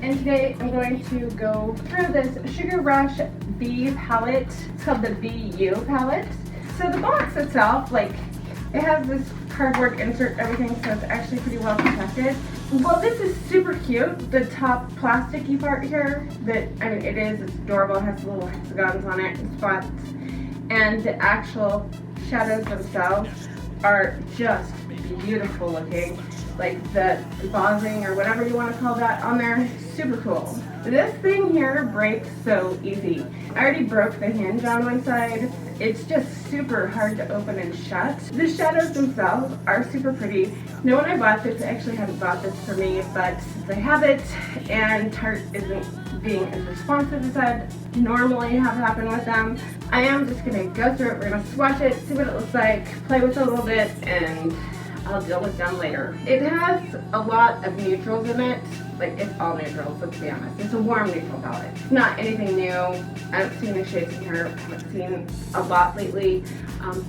And today I'm going to go through this Sugar Rush Bee palette. It's called the Bee You palette. So the box itself, like, it has this cardboard insert, everything, so it's actually pretty well protected. Well, this is super cute. The top plasticky part here, it's adorable. It has little hexagons on it and spots. And the actual shadows themselves are just beautiful looking. Like the embossing or whatever you want to call that on there, super cool. This thing here breaks so easy. I already broke the hinge on one side. It's just super hard to open and shut. The shadows themselves are super pretty. Now when I bought this, I actually hadn't bought this for me, but since I have it and Tarte isn't being as responsive as I'd normally have happen with them, I am just gonna go through it. We're gonna swatch it, see what it looks like, play with it a little bit, and I'll deal with them later. It has a lot of neutrals in it. Like, it's all neutrals, let's be honest. It's a warm neutral palette. It's not anything new. I haven't seen the shades in here. I haven't seen a lot lately.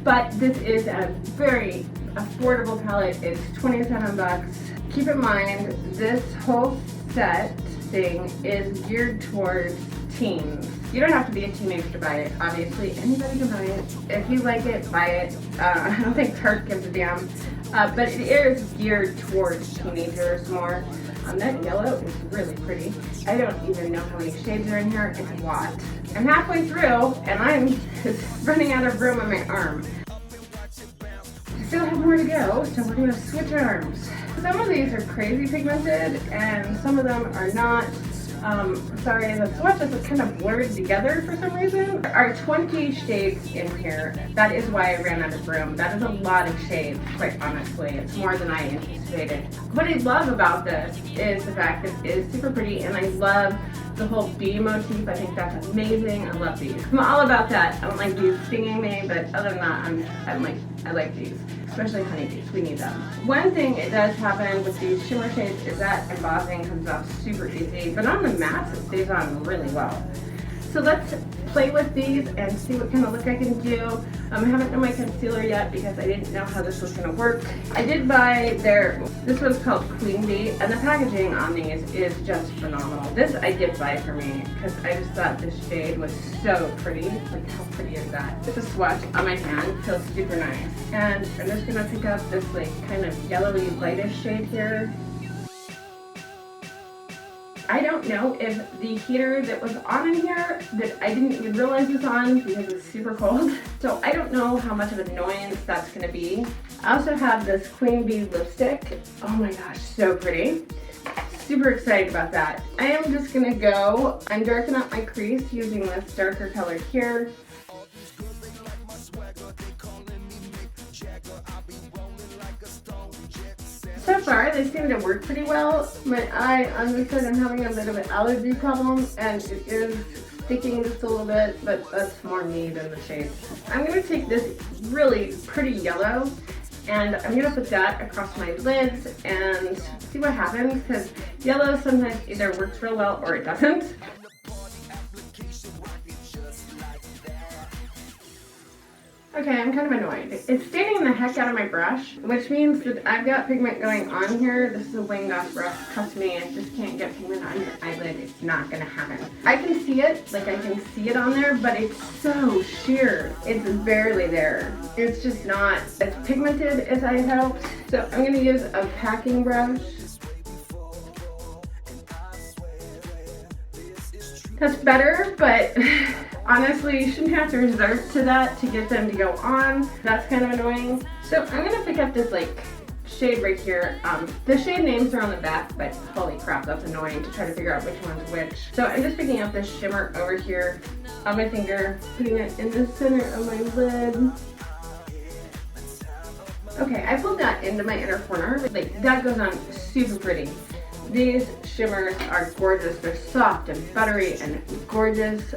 But this is a very affordable palette. It's 27 bucks. Keep in mind, this whole set thing is geared towards teens. You don't have to be a teenager to buy it, obviously. Anybody can buy it. If you like it, buy it. I don't think Tarte gives a damn. But it is geared towards teenagers more. That yellow is really pretty. I don't even know how many shades are in here. It's a lot. I'm halfway through, and I'm just running out of room on my arm. I still have more to go, so we're going to switch arms. Some of these are crazy pigmented, and some of them are not. Sorry, the swatches are kind of blurred together for some reason. There are 20 shades in here. That is why I ran out of room. That is a lot of shades, quite honestly. It's more than I anticipated. What I love about this is the fact that it is super pretty, and I love the whole bee motif. I think that's amazing. I love these. I'm all about that. I don't like bees stinging me, but other than that, I like these. Especially honeybees, we need them. One thing it does happen with these shimmer shades is that embossing comes off super easy, but on the mattes it stays on really well. So let's play with these and see what kind of look I can do. I haven't done my concealer yet because I didn't know how this was going to work. I did buy this one's called Queen Bee, and the packaging on these is just phenomenal. This I did buy for me because I just thought this shade was so pretty. Like, how pretty is that? Just a swatch on my hand, feels super nice. And I'm just going to pick up this like kind of yellowy lightish shade here. I don't know if the heater that was on in here that I didn't even realize was on because it's super cold. So I don't know how much of an annoyance that's gonna be. I also have this Queen Bee lipstick. Oh my gosh, so pretty. Super excited about that. I am just gonna go and darken up my crease using this darker color here. So far, they seem to work pretty well. My eye, on this side, I'm having a bit of an allergy problem, and it is sticking just a little bit, but that's more me than the shade. I'm going to take this really pretty yellow, and I'm going to put that across my lids and see what happens, because yellow sometimes either works real well or it doesn't. Okay, I'm kind of annoyed. It's staining the heck out of my brush, which means that I've got pigment going on here. This is a winged off brush. Trust me, I just can't get pigment on your eyelid. It's not gonna happen. I can see it, like I can see it on there, but it's so sheer. It's barely there. It's just not as pigmented as I had hoped. So I'm gonna use a packing brush. That's better, but honestly, you shouldn't have to resort to that to get them to go on. That's kind of annoying. So I'm gonna pick up this like shade right here. The shade names are on the back, but holy crap, that's annoying to try to figure out which one's which. So I'm just picking up this shimmer over here on my finger, putting it in the center of my lid. Okay, I pulled that into my inner corner. Like, that goes on super pretty. These shimmers are gorgeous. They're soft and buttery and gorgeous.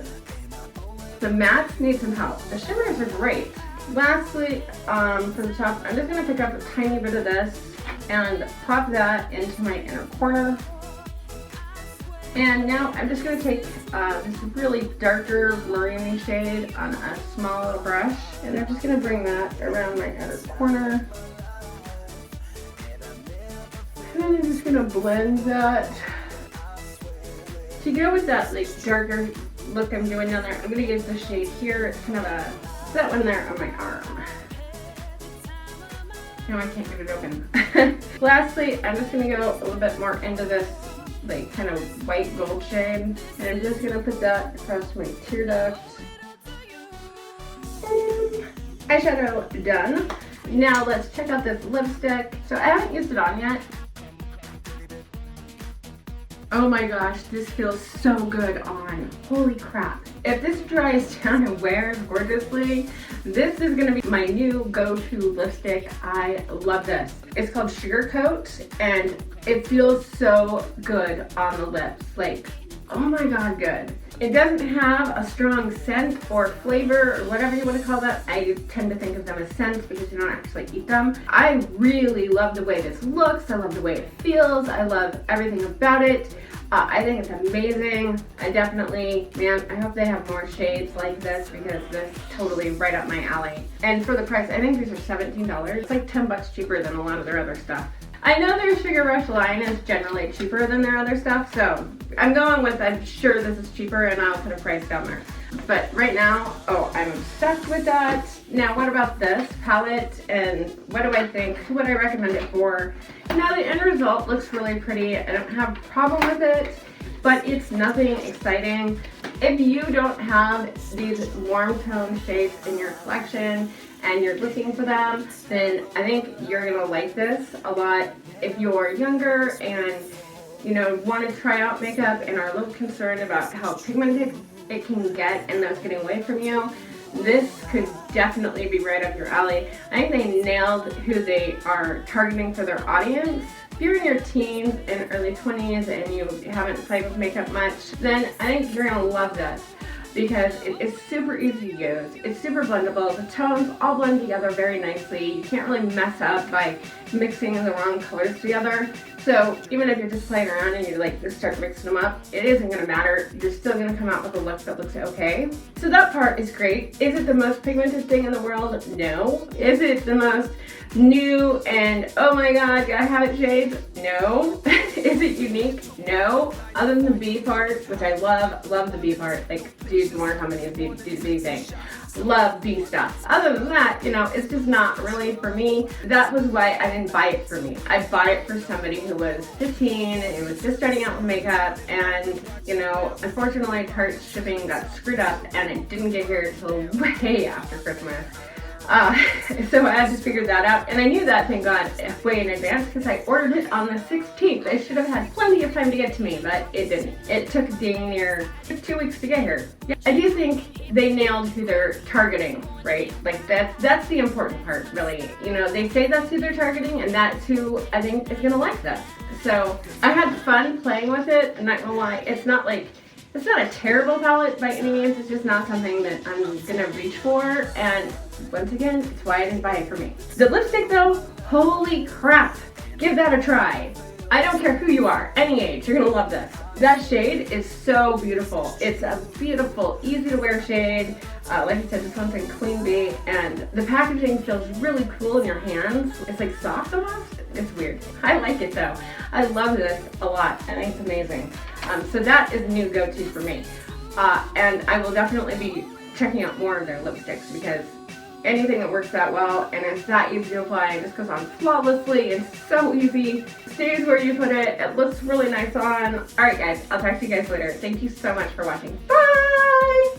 The mattes need some help. The shimmers are great. Lastly, for the top, I'm just going to pick up a tiny bit of this and pop that into my inner corner. And now I'm just going to take this really darker maroon shade on a small little brush, and I'm just going to bring that around my inner corner. And I'm just going to blend that To go with that like darker look I'm doing down there, I'm gonna use the shade here. It's kind of that one there on my arm. No, I can't get it open. Lastly, I'm just gonna go a little bit more into this like kind of white gold shade, and I'm just gonna put that across my tear duct. Eyeshadow done. Now let's check out this lipstick. So I haven't used it on yet. Oh my gosh, this feels so good on. Holy crap. If this dries down and wears gorgeously, this is gonna be my new go-to lipstick. I love this. It's called Sugar Coat, and it feels so good on the lips. Like, oh my god, good. It doesn't have a strong scent or flavor or whatever you want to call that. I tend to think of them as scents because you don't actually eat them. I really love the way this looks. I love the way it feels. I love everything about it. I think it's amazing. I definitely, man, I hope they have more shades like this because this is totally right up my alley. And for the price, I think these are $17. It's like 10 bucks cheaper than a lot of their other stuff. I know their Sugar Rush line is generally cheaper than their other stuff, so I'm going with, I'm sure this is cheaper, and I'll put a price down there. But right now, oh, I'm obsessed with that. Now, what about this palette, and what do I think? Who would I recommend it for? Now, the end result looks really pretty. I don't have a problem with it, but it's nothing exciting. If you don't have these warm tone shades in your collection, and you're looking for them, then I think you're gonna like this a lot. If you're younger and you know want to try out makeup and are a little concerned about how pigmented it can get and that's getting away from you, this could definitely be right up your alley. I think they nailed who they are targeting for their audience. If you're in your teens and early 20s and you haven't played with makeup much, then I think you're gonna love this, because it is super easy to use. It's super blendable. The tones all blend together very nicely. You can't really mess up by mixing the wrong colors together. So even if you're just playing around and you like just start mixing them up, it isn't gonna matter. You're still gonna come out with a look that looks okay. So that part is great. Is it the most pigmented thing in the world? No. Is it the most new and oh my god, gotta have it shades? No. Is it unique? No. Other than the B part, which I love the B part. Like, dude, more how many of the B thing. Love B stuff. Other than that, you know, it's just not really for me. That was why I didn't buy it for me. I bought it for somebody who was 15 and was just starting out with makeup, and you know, unfortunately Tarte shipping got screwed up and it didn't get here until way after Christmas. So I had to figure that out, and I knew that, thank God, way in advance because I ordered it on the 16th. I should have had plenty of time to get to me, but it didn't. It took dang near 2 weeks to get here. Yeah, I do think they nailed who they're targeting, right? Like that's the important part, really. You know, they say that's who they're targeting, and that's who I think is gonna like this. So I had fun playing with it. I'm not gonna lie, it's not a terrible palette by any means. It's just not something that I'm gonna reach for, and once again, it's why I didn't buy it for me. The lipstick though, holy crap, give that a try. I don't care who you are, any age, you're gonna love this. That shade is so beautiful. It's a beautiful, easy to wear shade. Like I said, this one's in Queen Bee, and the packaging feels really cool in your hands. It's like soft almost. It's weird. I like it though. I love this a lot. I think it's amazing. So that is a new go-to for me. And I will definitely be checking out more of their lipsticks because anything that works that well and is that easy to apply and just goes on flawlessly and so easy, stays where you put it, it looks really nice on. Alright guys, I'll talk to you guys later. Thank you so much for watching. Bye!